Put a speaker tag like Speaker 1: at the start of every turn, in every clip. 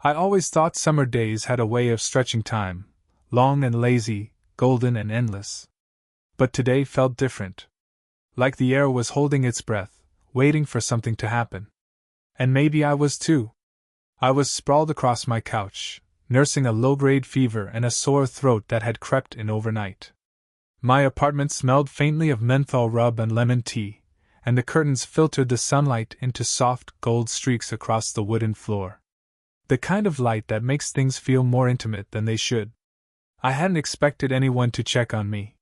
Speaker 1: I always thought summer days had a way of stretching time, long and lazy, golden and endless. But today felt different. Like the air was holding its breath, waiting for something to happen. And maybe I was too. I was sprawled across my couch, nursing a low-grade fever and a sore throat that had crept in overnight. My apartment smelled faintly of menthol rub and lemon tea, and the curtains filtered the sunlight into soft gold streaks across the wooden floor. The kind of light that makes things feel more intimate than they should. I hadn't expected anyone to check on me.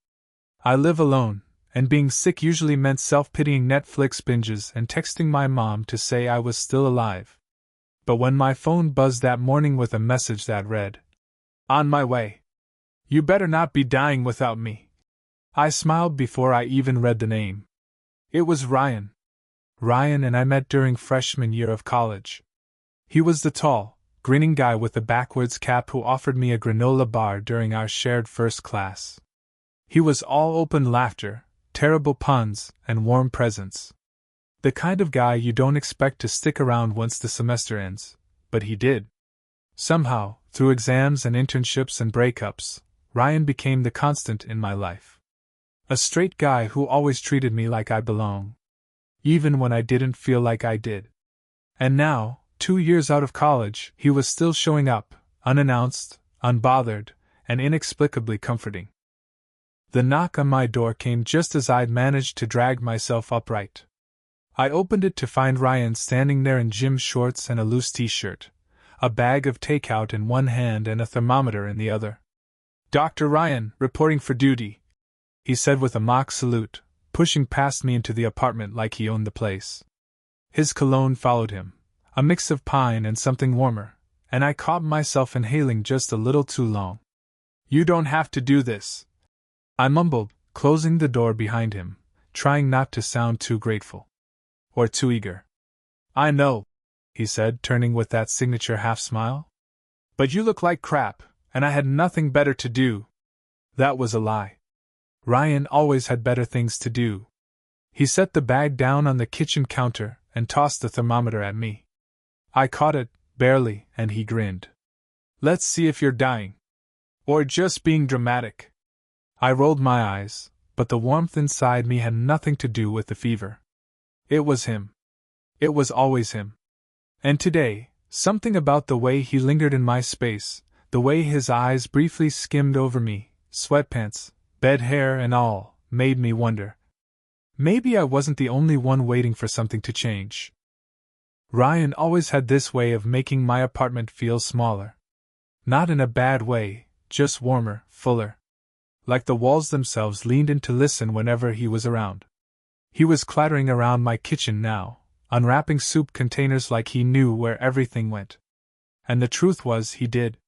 Speaker 1: I live alone, and being sick usually meant self-pitying Netflix binges and texting my mom to say I was still alive. But when my phone buzzed that morning with a message that read, "On my way. You better not be dying without me," I smiled before I even read the name. It was Ryan. Ryan and I met during freshman year of college. He was the tall, grinning guy with the backwards cap who offered me a granola bar during our shared first class. He was all open laughter, terrible puns, and warm presence. The kind of guy you don't expect to stick around once the semester ends, but he did. Somehow, through exams and internships and breakups, Ryan became the constant in my life. A straight guy who always treated me like I belonged, even when I didn't feel like I did. And now, 2 years out of college, he was still showing up, unannounced, unbothered, and inexplicably comforting. The knock on my door came just as I'd managed to drag myself upright. I opened it to find Ryan standing there in gym shorts and a loose t-shirt, a bag of takeout in one hand and a thermometer in the other. "Dr. Ryan, reporting for duty," he said with a mock salute, pushing past me into the apartment like he owned the place. His cologne followed him, a mix of pine and something warmer, and I caught myself inhaling just a little too long. "You don't have to do this," I mumbled, closing the door behind him, trying not to sound too grateful. Or too eager. "I know," he said, turning with that signature half-smile. "But you look like crap, and I had nothing better to do." That was a lie. Ryan always had better things to do. He set the bag down on the kitchen counter and tossed the thermometer at me. I caught it, barely, and he grinned. "Let's see if you're dying. Or just being dramatic." I rolled my eyes, but the warmth inside me had nothing to do with the fever. It was him. It was always him. And today, something about the way he lingered in my space, the way his eyes briefly skimmed over me, sweatpants, bed hair and all, made me wonder. Maybe I wasn't the only one waiting for something to change. Ryan always had this way of making my apartment feel smaller. Not in a bad way, just warmer, fuller. Like the walls themselves leaned in to listen whenever he was around. He was clattering around my kitchen now, unwrapping soup containers like he knew where everything went. And the truth was, he did.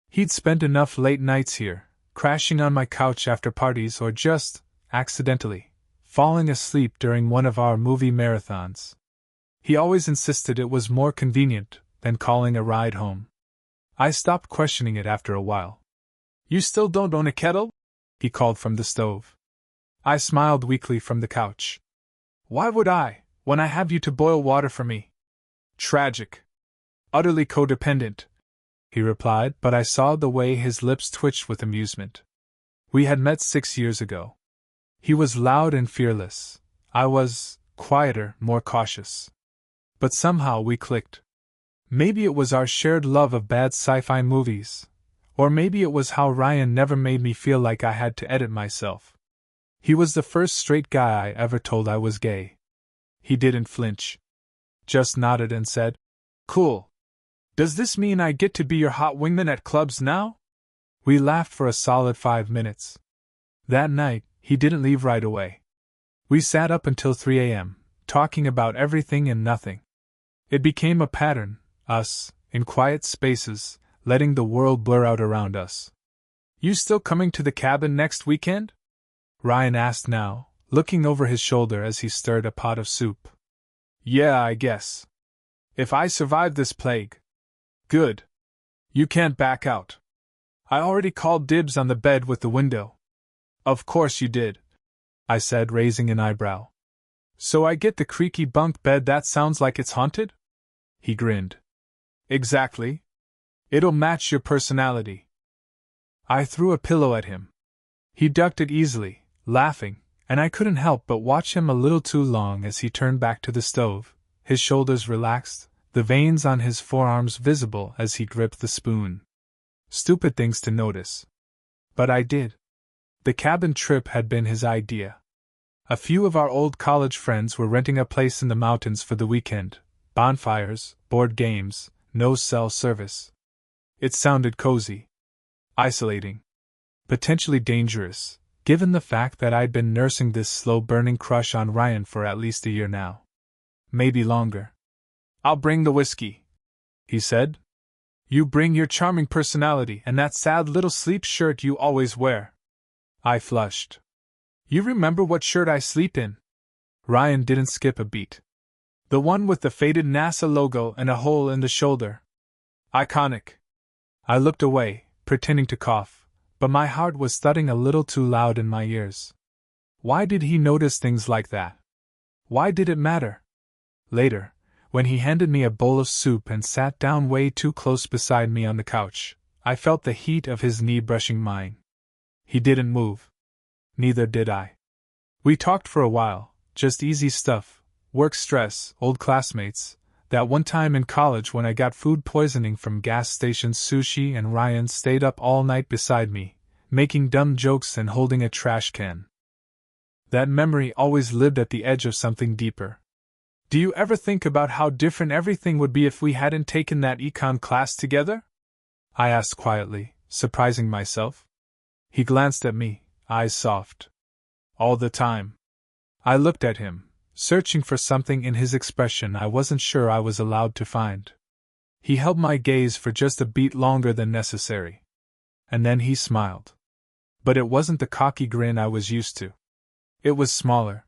Speaker 1: He'd spent enough late nights here, crashing on my couch after parties or just, accidentally, falling asleep during one of our movie marathons. He always insisted it was more convenient than calling a ride home. I stopped questioning it after a while. "You still don't own a kettle?" he called from the stove. I smiled weakly from the couch. "Why would I, when I have you to boil water for me?" "Tragic. Utterly codependent," he replied, but I saw the way his lips twitched with amusement. We had met 6 years ago. He was loud and fearless. I was quieter, more cautious. But somehow we clicked. Maybe it was our shared love of bad sci-fi movies. Or maybe it was how Ryan never made me feel like I had to edit myself. He was the first straight guy I ever told I was gay. He didn't flinch. Just nodded and said, "Cool. Does this mean I get to be your hot wingman at clubs now?" We laughed for a solid 5 minutes. That night, he didn't leave right away. We sat up until 3 a.m., talking about everything and nothing. It became a pattern, us, in quiet spaces, letting the world blur out around us. "You still coming to the cabin next weekend?" Ryan asked now, looking over his shoulder as he stirred a pot of soup. "Yeah, I guess. If I survive this plague." "Good. You can't back out." "I already called dibs on the bed with the window." "Of course you did," I said, raising an eyebrow. "So I get the creaky bunk bed that sounds like it's haunted?" He grinned. "Exactly. It'll match your personality. I threw a pillow at him. He ducked it easily, laughing, and I couldn't help but watch him a little too long as he turned back to the stove, his shoulders relaxed, the veins on his forearms visible as he gripped the spoon. Stupid things to notice. But I did. The cabin trip had been his idea. A few of our old college friends were renting a place in the mountains for the weekend. Bonfires, board games, no cell service. It sounded cozy. Isolating. Potentially dangerous, given the fact that I'd been nursing this slow-burning crush on Ryan for at least a year now. Maybe longer. I'll bring the whiskey, he said. You bring your charming personality and that sad little sleep shirt you always wear. I flushed. You remember what shirt I sleep in? Ryan didn't skip a beat. The one with the faded NASA logo and a hole in the shoulder. Iconic. I looked away, pretending to cough, but my heart was thudding a little too loud in my ears. Why did he notice things like that? Why did it matter? Later, when he handed me a bowl of soup and sat down way too close beside me on the couch, I felt the heat of his knee brushing mine. He didn't move. Neither did I. We talked for a while, just easy stuff, work stress, old classmates, that one time in college when I got food poisoning from gas station sushi and Ryan stayed up all night beside me, making dumb jokes and holding a trash can. That memory always lived at the edge of something deeper. Do you ever think about how different everything would be if we hadn't taken that econ class together? I asked quietly, surprising myself. He glanced at me, eyes soft. All the time. I looked at him, searching for something in his expression I wasn't sure I was allowed to find. He held my gaze for just a beat longer than necessary. And then he smiled. But it wasn't the cocky grin I was used to. It was smaller.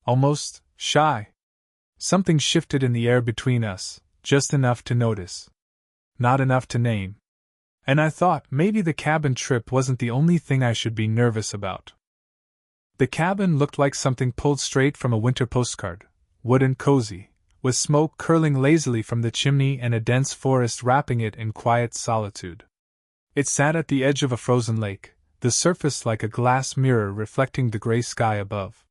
Speaker 1: Almost shy. Something shifted in the air between us, just enough to notice. Not enough to name. And I thought maybe the cabin trip wasn't the only thing I should be nervous about. The cabin looked like something pulled straight from a winter postcard, wood and cozy, with smoke curling lazily from the chimney and a dense forest wrapping it in quiet solitude. It sat at the edge of a frozen lake, the surface like a glass mirror reflecting the gray sky above.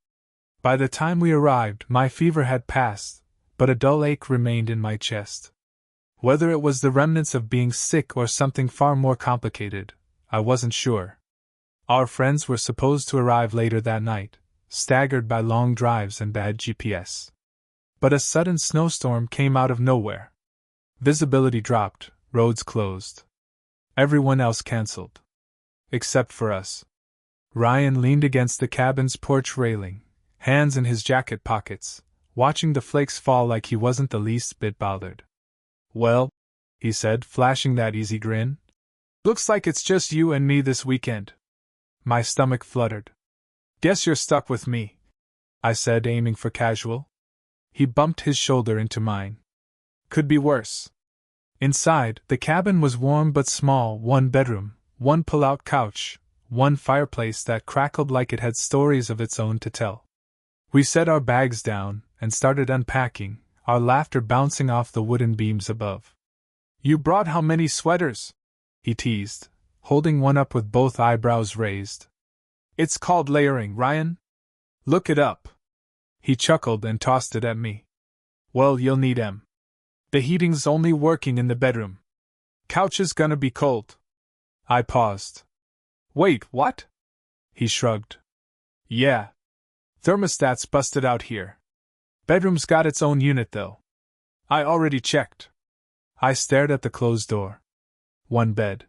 Speaker 1: By the time we arrived, my fever had passed, but a dull ache remained in my chest. Whether it was the remnants of being sick or something far more complicated, I wasn't sure. Our friends were supposed to arrive later that night, staggered by long drives and bad GPS. But a sudden snowstorm came out of nowhere. Visibility dropped, roads closed. Everyone else canceled. Except for us. Ryan leaned against the cabin's porch railing, hands in his jacket pockets, watching the flakes fall like he wasn't the least bit bothered. Well, he said, flashing that easy grin. Looks like it's just you and me this weekend. My stomach fluttered. Guess you're stuck with me, I said, aiming for casual. He bumped his shoulder into mine. Could be worse. Inside, the cabin was warm but small, one bedroom, one pull-out couch, one fireplace that crackled like it had stories of its own to tell. We set our bags down and started unpacking, our laughter bouncing off the wooden beams above. You brought how many sweaters? He teased, holding one up with both eyebrows raised. It's called layering, Ryan. Look it up. He chuckled and tossed it at me. Well, you'll need 'em. The heating's only working in the bedroom. Couch is gonna be cold. I paused. Wait, what? He shrugged. Yeah. Thermostat's busted out here. Bedroom's got its own unit though. I already checked. I stared at the closed door. One bed.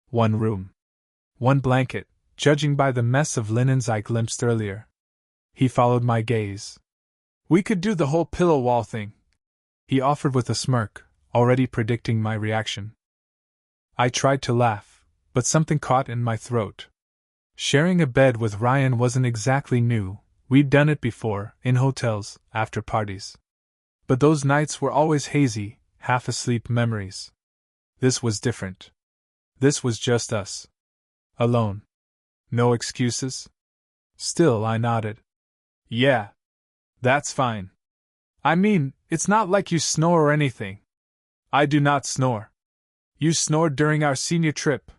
Speaker 1: One room. One blanket, judging by the mess of linens I glimpsed earlier. He followed my gaze. We could do the whole pillow wall thing, he offered with a smirk, already predicting my reaction. I tried to laugh, but something caught in my throat. Sharing a bed with Ryan wasn't exactly new. We'd done it before, in hotels, after parties. But those nights were always hazy, half-asleep memories. This was different. This was just us. Alone. No excuses? Still, I nodded. Yeah. That's fine. I mean, it's not like you snore or anything. I do not snore. You snored during our senior trip.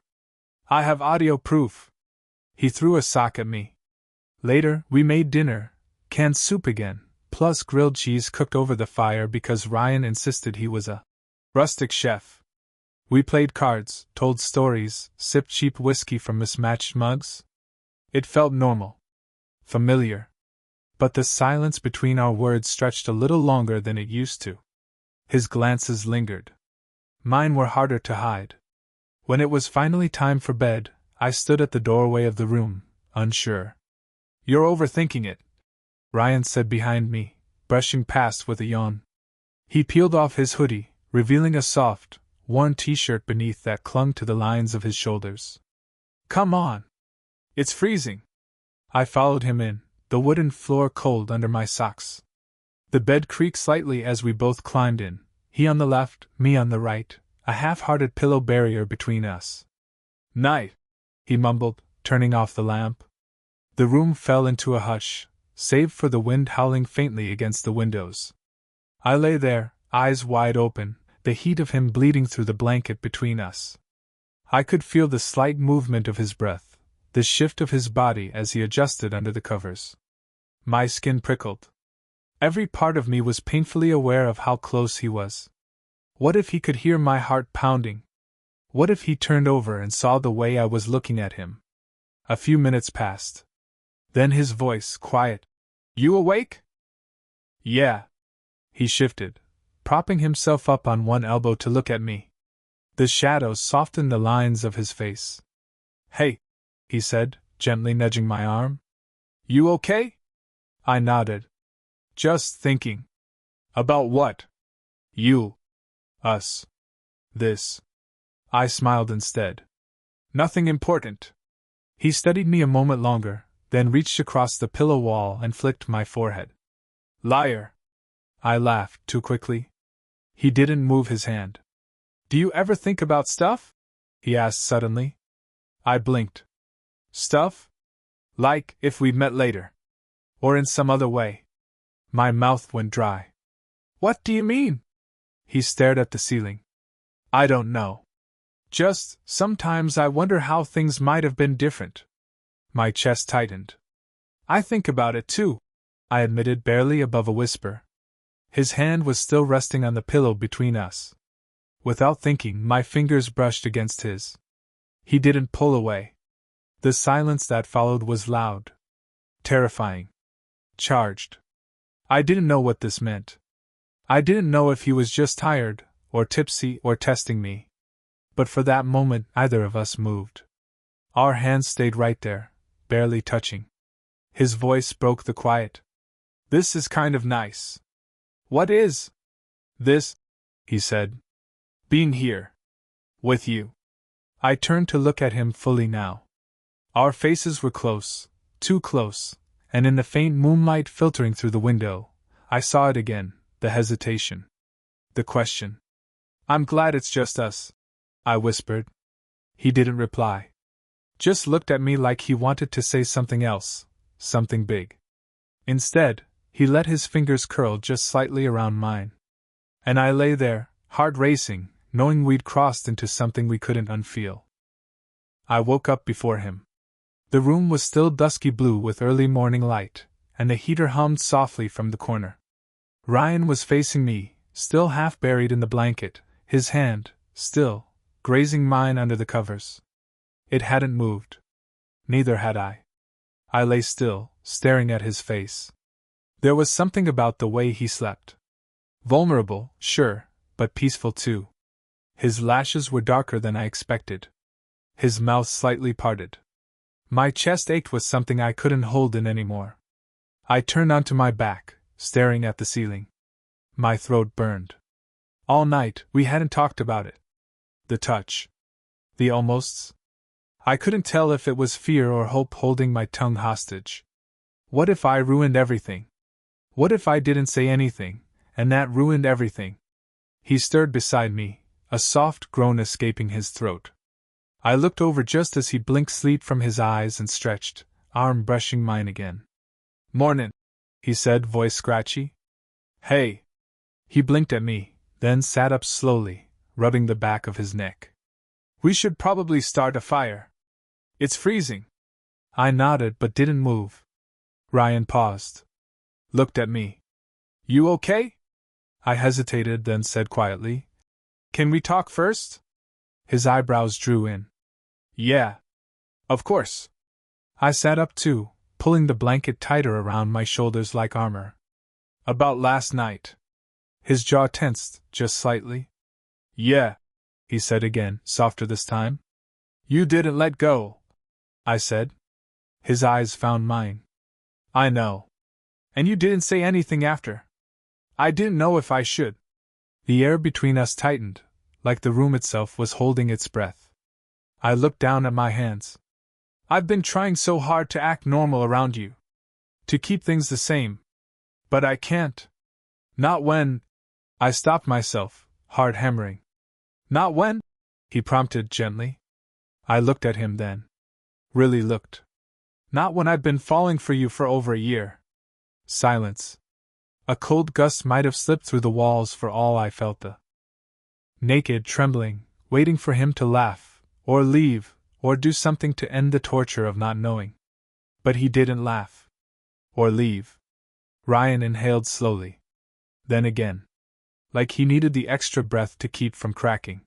Speaker 1: I have audio proof. He threw a sock at me. Later, we made dinner, canned soup again, plus grilled cheese cooked over the fire because Ryan insisted he was a rustic chef. We played cards, told stories, sipped cheap whiskey from mismatched mugs. It felt normal. Familiar. But the silence between our words stretched a little longer than it used to. His glances lingered. Mine were harder to hide. When it was finally time for bed, I stood at the doorway of the room, unsure. You're overthinking it, Ryan said behind me, brushing past with a yawn. He peeled off his hoodie, revealing a soft, worn t-shirt beneath that clung to the lines of his shoulders. Come on. It's freezing. I followed him in, the wooden floor cold under my socks. The bed creaked slightly as we both climbed in, he on the left, me on the right, a half-hearted pillow barrier between us. Night, he mumbled, turning off the lamp. The room fell into a hush, save for the wind howling faintly against the windows. I lay there, eyes wide open, the heat of him bleeding through the blanket between us. I could feel the slight movement of his breath, the shift of his body as he adjusted under the covers. My skin prickled. Every part of me was painfully aware of how close he was. What if he could hear my heart pounding? What if he turned over and saw the way I was looking at him? A few minutes passed. Then his voice, quiet. You awake? Yeah. He shifted, propping himself up on one elbow to look at me. The shadows softened the lines of his face. Hey, he said, gently nudging my arm. You okay? I nodded. Just thinking. About what? You. Us. This. I smiled instead. Nothing important. He studied me a moment longer, then reached across the pillow wall and flicked my forehead. Liar. I laughed too quickly. He didn't move his hand. Do you ever think about stuff? He asked suddenly. I blinked. Stuff? Like if we'd met later. Or in some other way. My mouth went dry. What do you mean? He stared at the ceiling. I don't know. Just, sometimes I wonder how things might have been different. My chest tightened. I think about it too, I admitted barely above a whisper. His hand was still resting on the pillow between us. Without thinking, my fingers brushed against his. He didn't pull away. The silence that followed was loud. Terrifying. Charged. I didn't know what this meant. I didn't know if he was just tired, or tipsy, or testing me. But for that moment, neither of us moved. Our hands stayed right there, barely touching. His voice broke the quiet. This is kind of nice. What is? This, he said. Being here. With you. I turned to look at him fully now. Our faces were close, too close, and in the faint moonlight filtering through the window, I saw it again, the hesitation. The question. I'm glad it's just us, I whispered. He didn't reply. Just looked at me like he wanted to say something else, something big. Instead, he let his fingers curl just slightly around mine. And I lay there, heart racing, knowing we'd crossed into something we couldn't unfeel. I woke up before him. The room was still dusky blue with early morning light, and the heater hummed softly from the corner. Ryan was facing me, still half buried in the blanket, his hand, still, grazing mine under the covers. It hadn't moved. Neither had I. I lay still, staring at his face. There was something about the way he slept. Vulnerable, sure, but peaceful too. His lashes were darker than I expected. His mouth slightly parted. My chest ached with something I couldn't hold in anymore. I turned onto my back, staring at the ceiling. My throat burned. All night, we hadn't talked about it. The touch. The almosts. I couldn't tell if it was fear or hope holding my tongue hostage. What if I ruined everything? What if I didn't say anything, and that ruined everything? He stirred beside me, a soft groan escaping his throat. I looked over just as he blinked sleep from his eyes and stretched, arm brushing mine again. Mornin', he said, voice scratchy. Hey. He blinked at me, then sat up slowly, rubbing the back of his neck. We should probably start a fire. It's freezing. I nodded but didn't move. Ryan paused. Looked at me. You okay? I hesitated, then said quietly, Can we talk first? His eyebrows drew in. Yeah. Of course. I sat up too, pulling the blanket tighter around my shoulders like armor. About last night. His jaw tensed, just slightly. Yeah, he said again, softer this time. You didn't let go, I said. His eyes found mine. I know. And you didn't say anything after. I didn't know if I should. The air between us tightened, like the room itself was holding its breath. I looked down at my hands. I've been trying so hard to act normal around you. To keep things the same. But I can't. Not when. I stopped myself, hard hammering. Not when? He prompted gently. I looked at him then. Really looked. Not when I've been falling for you for over a year. Silence. A cold gust might have slipped through the walls for all I felt the. Naked, trembling, waiting for him to laugh, or leave, or do something to end the torture of not knowing. But he didn't laugh. Or leave. Ryan inhaled slowly. Then again. Like he needed the extra breath to keep from cracking.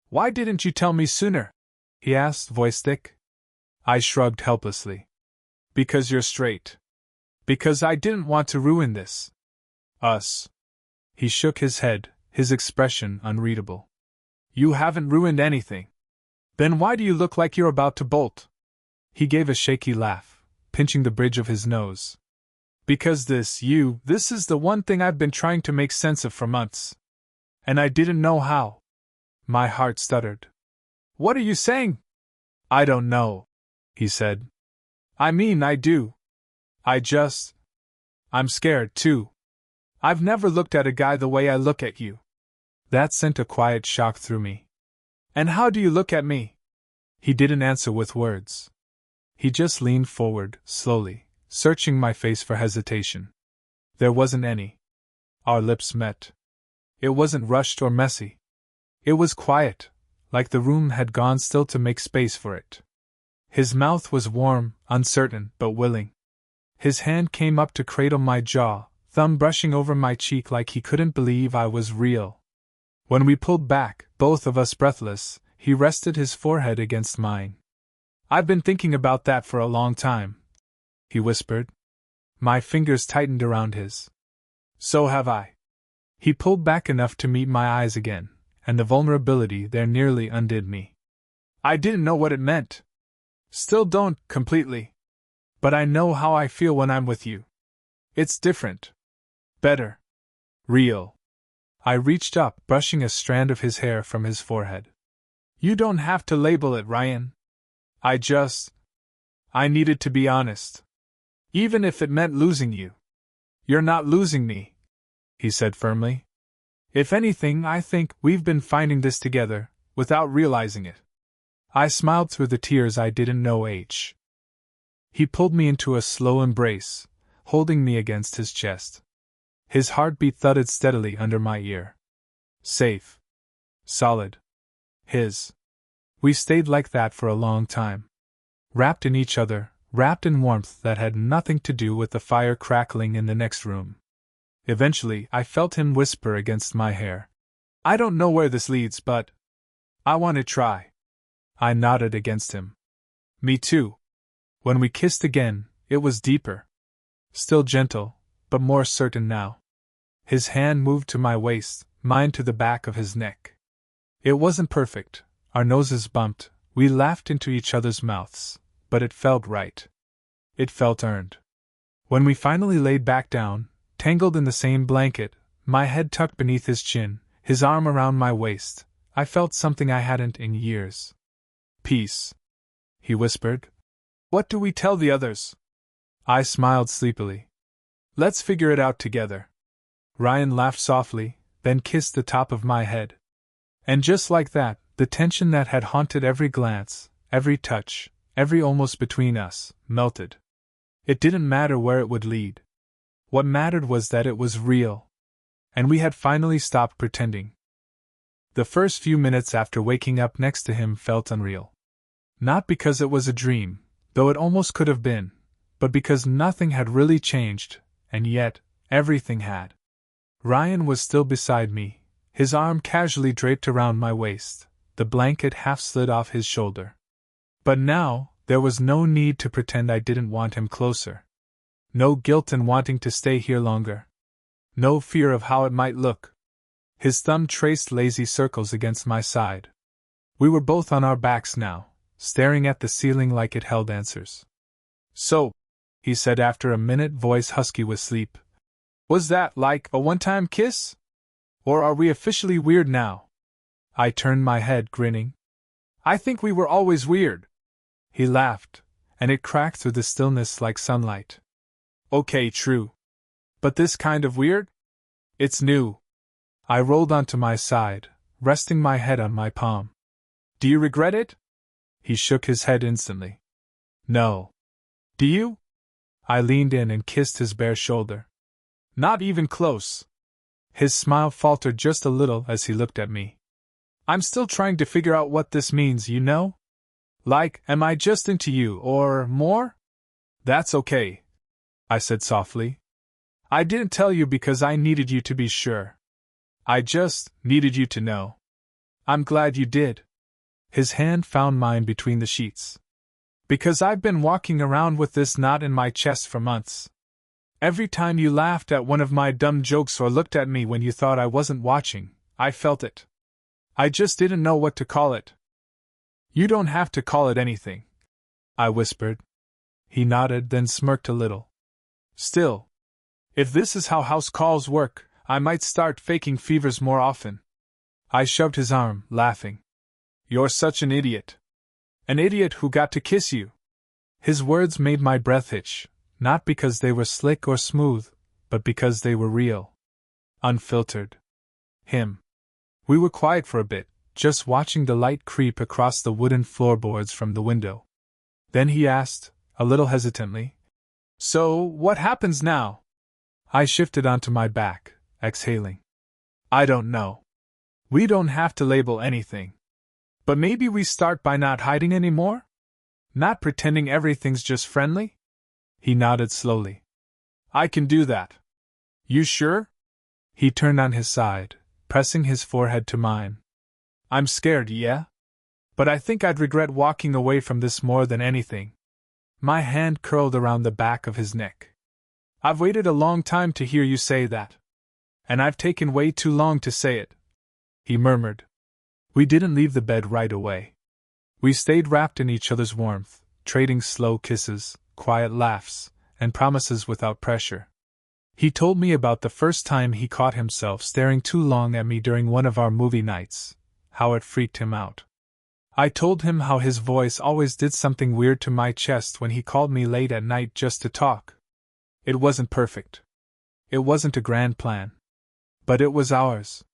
Speaker 1: Why didn't you tell me sooner? He asked, voice thick. I shrugged helplessly. Because you're straight. Because I didn't want to ruin this. Us. He shook his head, his expression unreadable. You haven't ruined anything. Then why do you look like you're about to bolt? He gave a shaky laugh, pinching the bridge of his nose. Because this is the one thing I've been trying to make sense of for months. And I didn't know how. My heart stuttered. What are you saying? I don't know, he said. I mean, I do. I'm scared, too. I've never looked at a guy the way I look at you. That sent a quiet shock through me. And how do you look at me? He didn't answer with words. He just leaned forward, slowly, searching my face for hesitation. There wasn't any. Our lips met. It wasn't rushed or messy. It was quiet, like the room had gone still to make space for it. His mouth was warm, uncertain, but willing. His hand came up to cradle my jaw, thumb brushing over my cheek like he couldn't believe I was real. When we pulled back, both of us breathless, he rested his forehead against mine. I've been thinking about that for a long time, he whispered. My fingers tightened around his. So have I. He pulled back enough to meet my eyes again, and the vulnerability there nearly undid me. I didn't know what it meant. Still don't, completely. But I know how I feel when I'm with you. It's different. Better. Real. I reached up, brushing a strand of his hair from his forehead. You don't have to label it, Ryan. I needed to be honest. Even if it meant losing you. You're not losing me, he said firmly. If anything, I think we've been finding this together, without realizing it. I smiled through the tears I didn't know. He pulled me into a slow embrace, holding me against his chest. His heartbeat thudded steadily under my ear. Safe. Solid. His. We stayed like that for a long time. Wrapped in each other, wrapped in warmth that had nothing to do with the fire crackling in the next room. Eventually, I felt him whisper against my hair. I don't know where this leads, but I want to try. I nodded against him. Me too. When we kissed again, it was deeper. Still gentle, but more certain now. His hand moved to my waist, mine to the back of his neck. It wasn't perfect, our noses bumped, we laughed into each other's mouths, but it felt right. It felt earned. When we finally laid back down, tangled in the same blanket, my head tucked beneath his chin, his arm around my waist, I felt something I hadn't in years. Peace, he whispered. What do we tell the others? I smiled sleepily. Let's figure it out together. Ryan laughed softly, then kissed the top of my head. And just like that, the tension that had haunted every glance, every touch, every almost between us, melted. It didn't matter where it would lead. What mattered was that it was real. And we had finally stopped pretending. The first few minutes after waking up next to him felt unreal. Not because it was a dream, though it almost could have been, but because nothing had really changed, and yet, everything had. Ryan was still beside me, his arm casually draped around my waist, the blanket half slid off his shoulder. But now, there was no need to pretend I didn't want him closer. No guilt in wanting to stay here longer. No fear of how it might look. His thumb traced lazy circles against my side. We were both on our backs now, staring at the ceiling like it held answers. "So," he said after a minute, voice husky with sleep, "was that like a one-time kiss? Or are we officially weird now?" I turned my head, grinning. "I think we were always weird." He laughed, and it cracked through the stillness like sunlight. "Okay, true. But this kind of weird? It's new." I rolled onto my side, resting my head on my palm. "Do you regret it?" He shook his head instantly. "No." "Do you?" I leaned in and kissed his bare shoulder. "Not even close." His smile faltered just a little as he looked at me. "I'm still trying to figure out what this means, you know? Like, am I just into you, or more?" "That's okay," I said softly. "I didn't tell you because I needed you to be sure. I just needed you to know. I'm glad you did." His hand found mine between the sheets. "Because I've been walking around with this knot in my chest for months. Every time you laughed at one of my dumb jokes or looked at me when you thought I wasn't watching, I felt it. I just didn't know what to call it." "You don't have to call it anything," I whispered. He nodded, then smirked a little. "Still, if this is how house calls work, I might start faking fevers more often." I shoved his arm, laughing. "You're such an idiot. An idiot who got to kiss you." His words made my breath hitch, not because they were slick or smooth, but because they were real. Unfiltered. Him. We were quiet for a bit, just watching the light creep across the wooden floorboards from the window. Then he asked, a little hesitantly, "So, what happens now?" I shifted onto my back, exhaling. "I don't know. We don't have to label anything. But maybe we start by not hiding anymore? Not pretending everything's just friendly?" He nodded slowly. "I can do that." "You sure?" He turned on his side, pressing his forehead to mine. "I'm scared, yeah? But I think I'd regret walking away from this more than anything." My hand curled around the back of his neck. "I've waited a long time to hear you say that. And I've taken way too long to say it," he murmured. We didn't leave the bed right away. We stayed wrapped in each other's warmth, trading slow kisses, quiet laughs, and promises without pressure. He told me about the first time he caught himself staring too long at me during one of our movie nights, how it freaked him out. I told him how his voice always did something weird to my chest when he called me late at night just to talk. It wasn't perfect. It wasn't a grand plan. But it was ours.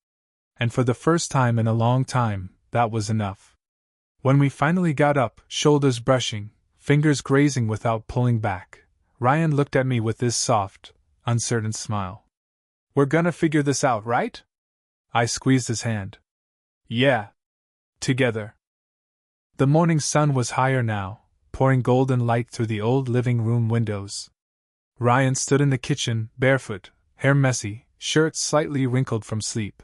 Speaker 1: And for the first time in a long time, that was enough. When we finally got up, shoulders brushing, fingers grazing without pulling back, Ryan looked at me with this soft, uncertain smile. "We're gonna figure this out, right?" I squeezed his hand. "Yeah. Together." The morning sun was higher now, pouring golden light through the old living room windows. Ryan stood in the kitchen, barefoot, hair messy, shirt slightly wrinkled from sleep.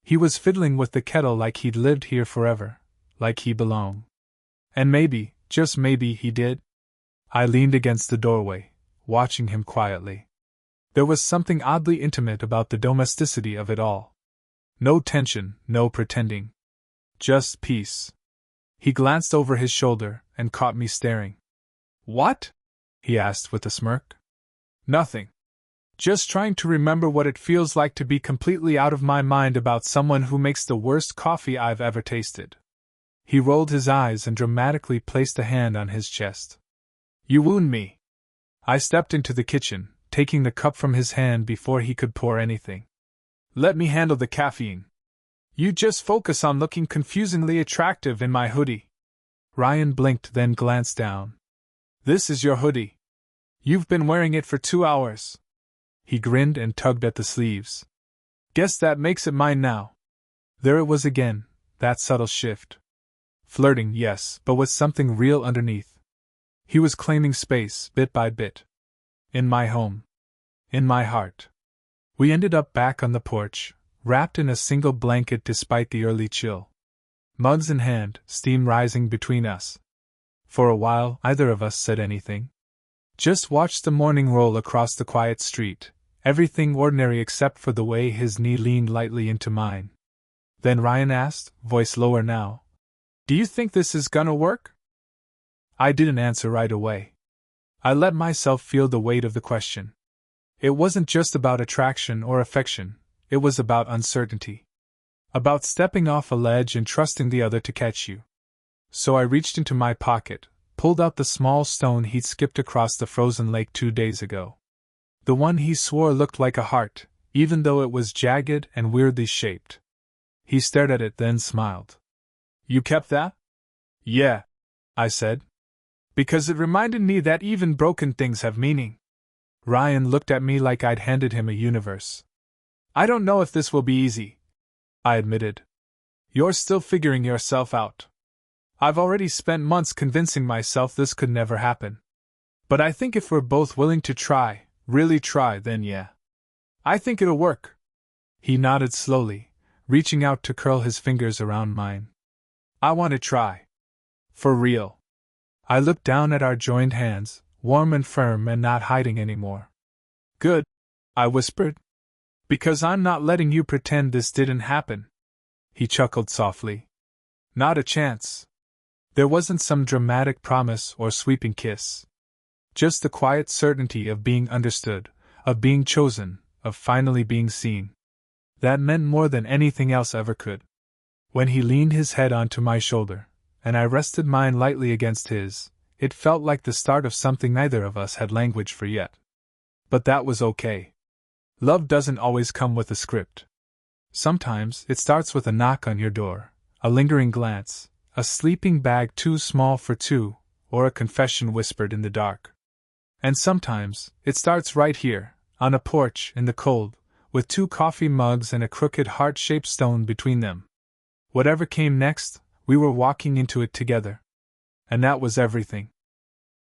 Speaker 1: He was fiddling with the kettle like he'd lived here forever, like he belonged. And maybe, just maybe, he did. I leaned against the doorway, watching him quietly. There was something oddly intimate about the domesticity of it all. No tension, no pretending. Just peace. He glanced over his shoulder and caught me staring. "What?" he asked with a smirk. "Nothing. Just trying to remember what it feels like to be completely out of my mind about someone who makes the worst coffee I've ever tasted." He rolled his eyes and dramatically placed a hand on his chest. "You wound me." I stepped into the kitchen, taking the cup from his hand before he could pour anything. "Let me handle the caffeine. You just focus on looking confusingly attractive in my hoodie." Ryan blinked, then glanced down. "This is your hoodie. You've been wearing it for 2 hours." He grinned and tugged at the sleeves. "Guess that makes it mine now." There it was again, that subtle shift. Flirting, yes, but with something real underneath. He was claiming space, bit by bit. In my home. In my heart. We ended up back on the porch, wrapped in a single blanket despite the early chill. Mugs in hand, steam rising between us. For a while, neither of us said anything. Just watched the morning roll across the quiet street, everything ordinary except for the way his knee leaned lightly into mine. Then Ryan asked, voice lower now, "Do you think this is gonna work?" I didn't answer right away. I let myself feel the weight of the question. It wasn't just about attraction or affection, it was about uncertainty. About stepping off a ledge and trusting the other to catch you. So I reached into my pocket, pulled out the small stone he'd skipped across the frozen lake 2 days ago. The one he swore looked like a heart, even though it was jagged and weirdly shaped. He stared at it, then smiled. "You kept that?" "Yeah," I said. "Because it reminded me that even broken things have meaning." Ryan looked at me like I'd handed him a universe. "I don't know if this will be easy," I admitted. "You're still figuring yourself out. I've already spent months convincing myself this could never happen. But I think if we're both willing to try, really try, then yeah. I think it'll work." He nodded slowly, reaching out to curl his fingers around mine. "I want to try. For real." I looked down at our joined hands, warm and firm and not hiding anymore. "Good," I whispered. "Because I'm not letting you pretend this didn't happen." He chuckled softly. "Not a chance." There wasn't some dramatic promise or sweeping kiss. Just the quiet certainty of being understood, of being chosen, of finally being seen. That meant more than anything else ever could. When he leaned his head onto my shoulder, and I rested mine lightly against his, it felt like the start of something neither of us had language for yet. But that was okay. Love doesn't always come with a script. Sometimes it starts with a knock on your door, a lingering glance, a sleeping bag too small for two, or a confession whispered in the dark. And sometimes it starts right here, on a porch in the cold, with 2 coffee mugs and a crooked heart-shaped stone between them. Whatever came next, we were walking into it together. And that was everything.